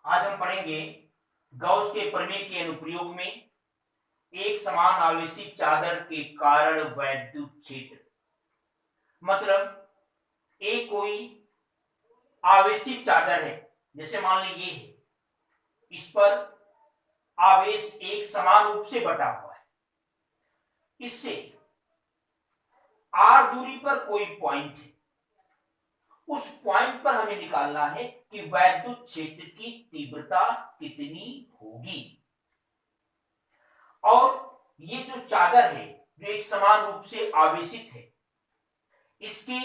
आज हम पढ़ेंगे गॉस के प्रमेय के अनुप्रयोग में एक समान आवेशित चादर के कारण वैद्युत क्षेत्र। मतलब एक कोई आवेशित चादर है, जैसे मान लीजिए ये है, इस पर आवेश एक समान रूप से बटा हुआ है। इससे आर दूरी पर कोई पॉइंट है, उस पॉइंट पर हमें निकालना है कि वैद्युत क्षेत्र की तीव्रता कितनी होगी। और ये जो चादर है जो एक समान रूप से आवेशित है, इसके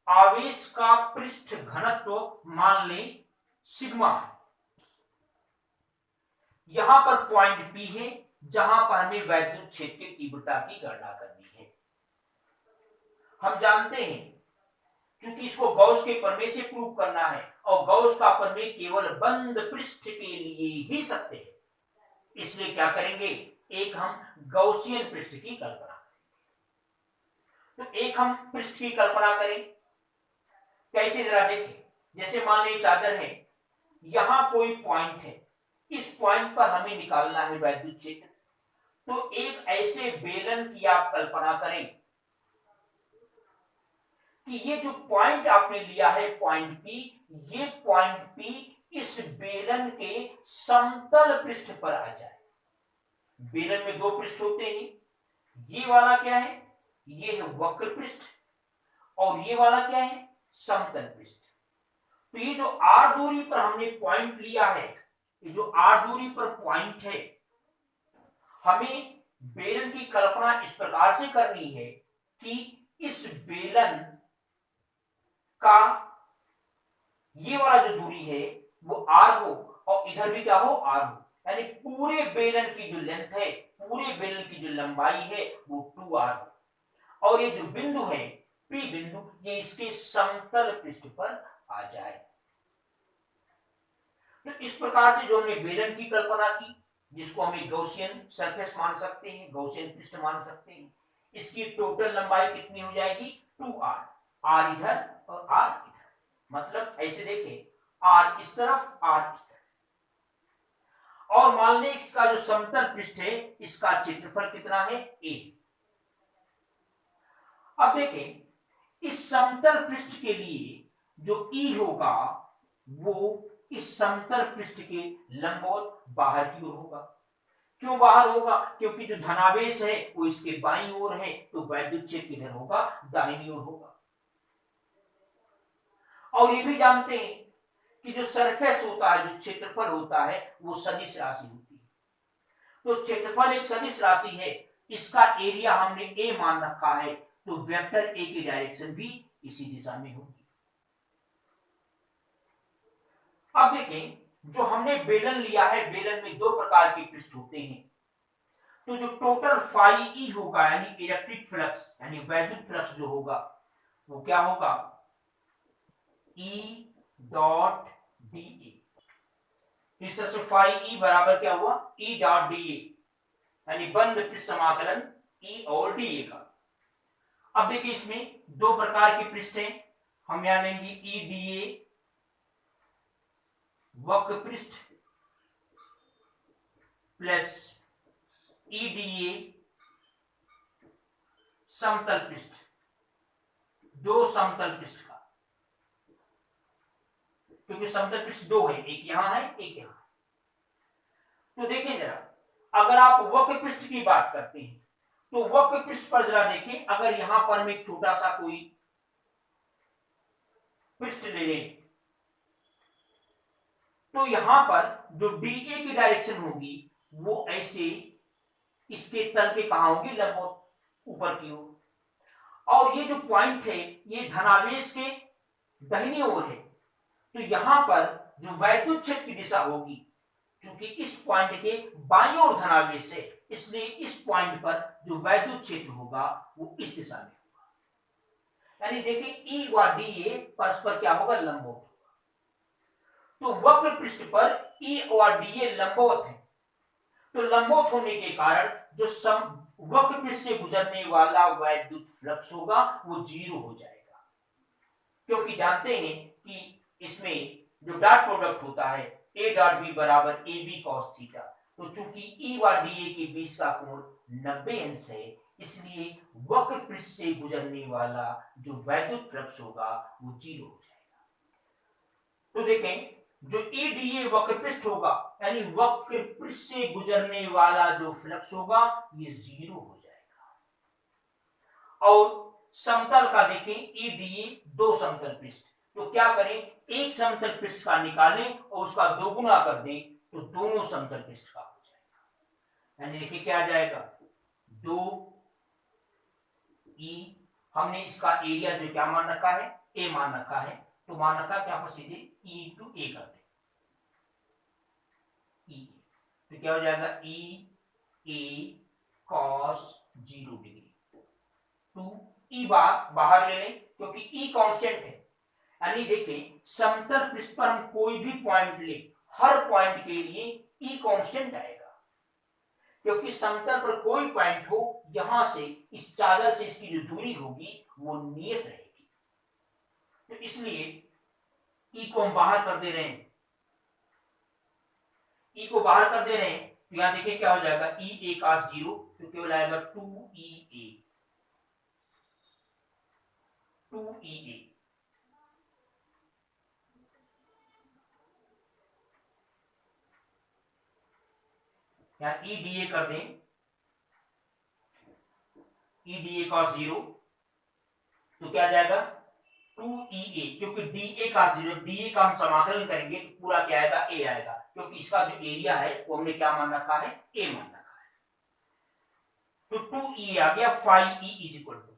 आवेश का पृष्ठ घनत्व मान लें सिग्मा है। यहां पर पॉइंट पी है जहां पर हमें वैद्युत क्षेत्र की तीव्रता की गणना करनी है। हम जानते हैं क्योंकि इसको गॉस के प्रमेय से प्रूव करना है और गॉस का प्रमेय केवल बंद पृष्ठ के लिए ही सत्य है, इसलिए क्या करेंगे, एक हम गॉसियन पृष्ठ की कल्पना करेंगे। तो एक हम पृष्ठ की कल्पना करें, कैसे जरा देखें। जैसे मान लीजिए चादर है, यहां कोई पॉइंट है, इस पॉइंट पर हमें निकालना है वैद्युत क्षेत्र। तो एक ऐसे बेलन की आप कल्पना करें कि ये जो पॉइंट आपने लिया है पॉइंट पी, ये पॉइंट पी इस बेलन के समतल पृष्ठ पर आ जाए। बेलन में दो पृष्ठ होते हैं, ये वाला क्या है, ये है वक्र पृष्ठ, और ये वाला क्या है, समतल पृष्ठ। तो ये जो आर दूरी पर हमने पॉइंट लिया है, ये जो आर दूरी पर पॉइंट है, हमें बेलन की कल्पना इस प्रकार से करनी है कि इस बेलन का ये वाला जो दूरी है वो आर हो और इधर भी क्या हो, आर हो। यानी पूरे बेलन की जो लेंथ है, पूरे बेलन की जो लंबाई है वो 2r हो, और ये जो बिंदु है पी बिंदु, ये इसके समतल पृष्ठ पर आ जाए। तो इस प्रकार से जो हमने बेलन की कल्पना की, जिसको हमें गॉसियन सरफेस मान सकते हैं, गॉसियन पृष्ठ मान सकते हैं, इसकी टोटल लंबाई कितनी हो जाएगी, 2r, r इधर और r इधर। मतलब ऐसे देखें, r इस तरफ, r इस तरफ, और मान लें इसका जो समतल पृष्ठ है, इसका क्षेत्रफल कितना है, a। अब देखें, इस समतल पृष्ठ के लिए जो E होगा वो इस समतल पृष्ठ के लंबवत बाहर की ओर होगा। क्यों बाहर होगा, क्योंकि जो धनावेश है वो इसके बाईं ओर है, तो वैद्युत क्षेत्र किधर होगा, दाहिनी ओर होगा। और ये भी जानते हैं कि जो सरफेस होता है, जो क्षेत्रफल होता है, वो सदिश राशि होती है। तो क्षेत्रफल एक सदिश राशि है, इसका एरिया हमने a मान रखा है, तो वेक्टर a की डायरेक्शन भी इसी दिशा में होगी। अब देखें, जो हमने बेलन लिया है, बेलन में दो प्रकार के पृष्ठ होते हैं। तो जो टोटल फाई ई होगा, यानी इलेक्ट्रिक फ्लक्स, यानी वैद्युत फ्लक्स जो होगा, वो क्या होगा, E डॉट डी ए। इस तरह से फाई ई बराबर क्या हुआ, E डॉट डी ए, यानी बंद पृष्ठ समाकलन E और डी ए का। अब देखिए, इसमें दो प्रकार के पृष्ठ हैं, हम यहां लेंगे ई डी ए वक्र पृष्ठ प्लस ई डी ए समतल पृष्ठ, दो समतल पृष्ठ का, क्योंकि समतल पृष्ठ दो है, एक यहां है, एक यहां। तो देखिए जरा, अगर आप वक्र पृष्ठ की बात करते हैं, तो वक्र पृष्ठ पर जरा देखें, अगर यहां पर हम एक छोटा सा कोई पृष्ठ ले लें, तो यहां पर जो डी ए की डायरेक्शन होगी वो ऐसे इसके तल के कहां होगी, लंबवत ऊपर की ओर। और ये जो पॉइंट है ये धनावेश के दाहिनी ओर है, तो यहां पर जो वैद्युत क्षेत्र की दिशा होगी, क्योंकि इस पॉइंट के बाईं ओर धनावेश है, इसलिए इस पॉइंट पर जो वैद्युत क्षेत्र होगा वो इस दिशा में होगा। यानी देखिए, ई व डी ए परस्पर क्या होगा, लंबवत होगा। तो वक्र पृष्ठ पर E और डी ए लंबवत है, तो लंबवत होने के कारण जो वक्र पृष्ठ से गुजरने वाला वैद्युत फ्लक्स होगा वो 0 हो जाएगा, क्योंकि जानते हैं कि इसमें जो डॉट प्रोडक्ट होता है ए डॉट बी बराबर ए बी कॉस थीटा। तो चूंकि ई व डी ए के बीच का कोण 90 अंश है, इसलिए वक्र पृष्ठ से गुजरने वाला जो वैद्युत फ्लक्स होगा वो 0 हो जाएगा। तो देखें, जो ई डी ए वक्र पृष्ठ होगा, यानी वक्र पृष्ठ से गुजरने वाला जो फ्लक्स होगा ये 0 हो जाएगा। और समतल का देखें, ई डी ए दो समतल पृष्ठ, तो क्या करें, एक समतल पृष्ठ का निकालें और उसका दोगुना कर दें, तो दोनों समतल पृष्ठ का हो जाएगा। यानी देखिए क्या आ जाएगा, 2 ई, हमने इसका एरिया जो क्या मान रखा है, ए मान रखा है, तो मान रखा है यहां पर सीधे ई इंटू ए कर दे, ई, तो क्या हो जाएगा, ई ए कॉस 0 डिग्री, 2 ई बाहर ले लें क्योंकि ई कांस्टेंट है। यानी देखें, समतल पृष्ठ पर हम कोई भी पॉइंट ले, हर पॉइंट के लिए ई कांस्टेंट आएगा, क्योंकि समतल पर कोई पॉइंट हो, यहां से इस चादर से इसकी जो दूरी होगी वो नियत रहेगी। तो इसलिए ई को हम बाहर कर दे रहे हैं, ई को बाहर कर दे रहे हैं, तो यहां देखिए क्या हो जाएगा, ई ए cos 0, तो केवल आएगा 2EA, 2EA। यहां ई डी ए कर दें, ई डी ए cos 0, तो क्या आ जाएगा 2EA, क्योंकि D A cos 0, D A का हम समाकलन करेंगे तो पूरा क्या आएगा, ए आएगा, क्योंकि इसका जो एरिया है वो हमने क्या मान रखा है, ए मान रखा है। तो 2E आ गया, 5E is equal to,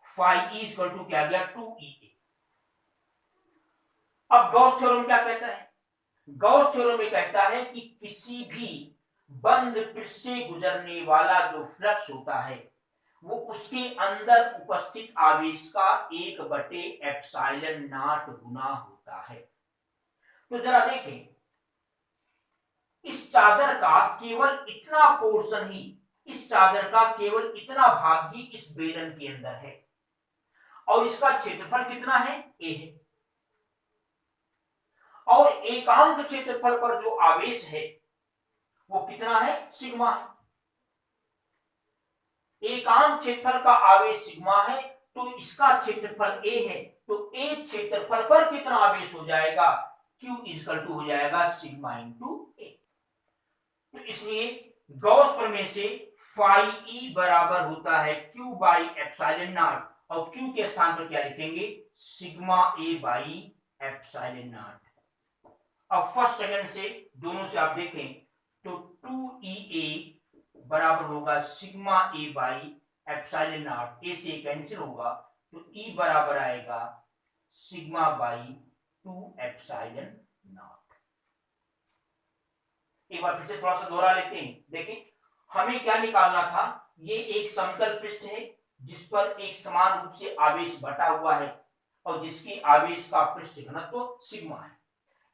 5E is equal to क्या आ गया, 2EA। अब गॉस थ्योरम क्या कहता है, गॉस थ्योरम ये कहता है कि किसी भी बंद पृष्ठ से गुजरने वाला जो फ्लक्स होता है वो उसके अंदर उपस्थित आवेश का 1/ε0 गुना होता है। तो जरा देखें, इस चादर का केवल इतना पोर्शन ही, इस चादर का केवल इतना भाग ही इस बेलन के अंदर है, और इसका क्षेत्रफल कितना है, ए है, और एकांक क्षेत्रफल पर जो आवेश है वो कितना है, सिग्मा है। एकांक क्षेत्रफल का आवेश सिग्मा है, तो इसका क्षेत्रफल ए है, तो ए क्षेत्रफल पर कितना आवेश हो जाएगा, Q इक्वल टू हो जाएगा सिग्मा इंटू ए। तो इसलिए गॉस प्रमेय से phi बराबर होता है Q बाई एप्सिलॉन नॉट, और Q के स्थान पर क्या लिखेंगे, sigma A by epsilon naught. अब फर्स्ट सेकंड से दोनों से आप देखें तो 2EA बराबर होगा sigma A by epsilon naught, A से कैंसिल होगा, तो E बराबर आएगा सिग्मा बाई 2 एप्सिलॉन नॉट। एक बार फिर से थोड़ा सा दोहरा लेते हैं, देखें हमें क्या निकालना था, ये एक समतल पृष्ठ है जिस पर एक समान रूप से आवेश बटा हुआ है और जिसके आवेश का पृष्ठ घनत्व सिग्मा है।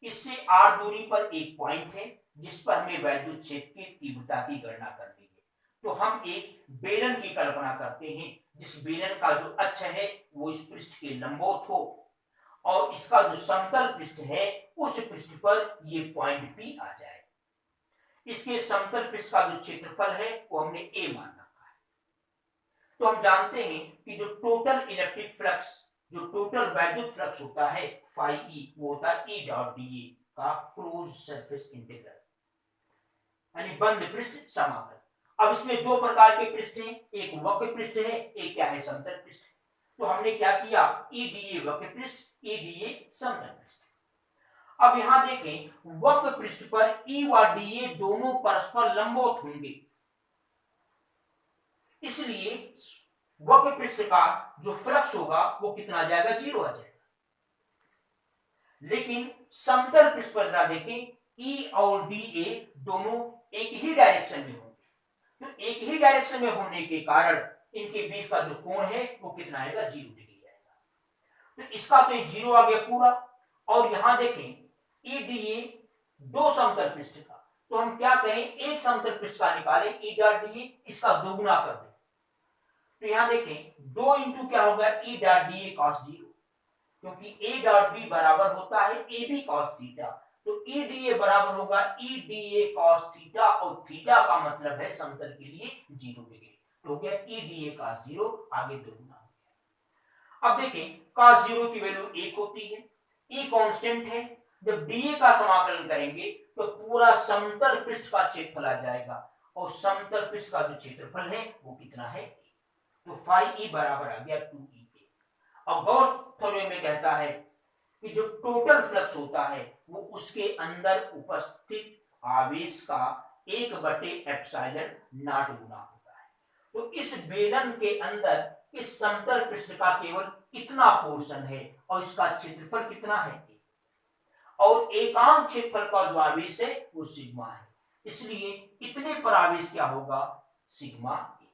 इससे r दूरी पर एक पॉइंट है जिस पर हमें वैद्युत क्षेत्र की तीव्रता की गणना करनी है। तो हम एक बेलन की कल्पना करते हैं जिस बेलन का जो अक्ष है वो इस पृष्ठ के लंबवत हो, और इसका जो समतल पृष्ठ है उस पृष्ठ पर ये पॉइंट P आ जाए। इसके समतल पृष्ठ का जो क्षेत्रफल है वो हमने A मान रखा है। तो हम जानते हैं कि जो टोटल इलेक्ट्रिक फ्लक्स, जो टोटल वैद्युत फ्लक्स होता है phi E, वो होता है E डॉट dA का क्लोज सरफेस इंटीग्रल, यानी बंद पृष्ठ समाकल। अब इसमें दो प्रकार के पृष्ठ हैं, एक वक्र पृष्ठ है, एक क्या है, समतल पृष्ठ। तो हमने क्या किया, E dA वक्र पृष्ठ, E dA समतल पृष्ठ। अब यहां देखें, वक्र पृष्ठ पर E व dA दोनों परस्पर लंबवत होंगे, इसलिए वक्र पृष्ठ का जो फ्लक्स होगा वो कितना आ जाएगा, 0 आ जाएगा। लेकिन समतल पृष्ठ पर जरा देखें, E और dA दोनों एक ही डायरेक्शन में होंगे, तो एक ही डायरेक्शन में होने के कारण इनके बीच का जो कोण है वो कितना आएगा, 0 डिग्री आएगा। तो इसका तो ये 0 आ गया पूरा। और यहां देखें E dA दो समतल पृष्ठ का, तो हम क्या करें, एक समतल पृष्ठ का निकालें E डॉट dA, इसका दोगुना कर दें। तो यहां देखें 2 इंटू क्या होगा, E डॉट dA cos 0, क्योंकि A डॉट B बराबर होता है AB cos थीटा, तो ई डी ए बराबर होगा E D A cos theta, और थीटा का मतलब है समतल के लिए 0 डिग्री, तो हो गया ई डी ए कॉस 0, आगे 2 गुना हो गया। अब देखिए कॉस 0 की वैल्यू 1 होती है, ई कांस्टेंट है, जब डी ए का समाकलन करेंगे तो पूरा समतल पृष्ठ का क्षेत्रफल आ जाएगा, और समतल पृष्ठ का जो क्षेत्रफल है वो कितना है, तो फाई ई बराबर आ गया 2e के। अब गॉस थ्योरम में कहता है कि जो टोटल फ्लक्स होता है वो उसके अंदर उपस्थित आवेश का 1/एप्सिलॉन नॉट गुना होता है। तो इस बेलन के अंदर इस समतल पृष्ठ का केवल इतना पोर्शन है, और इसका क्षेत्रफल कितना है, और एकांक क्षेत्रफल का जो आवेश है वो सिग्मा है, इसलिए इतने पर आवेश क्या होगा, सिग्मा ए।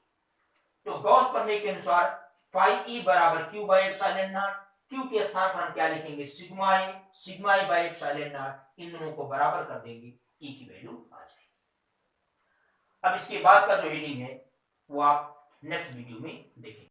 तो गॉस प्रमेय के अनुसार फाई ई बराबर Q by epsilon naught, Q के स्थान पर हम क्या लिखेंगे, sigma A by epsilon naught, इन दोनों को बराबर कर देंगे, ई की वैल्यू आ जाएगी। अब इसके बाद का जो हेडिंग है वो आप नेक्स्ट वीडियो में देखेंगे।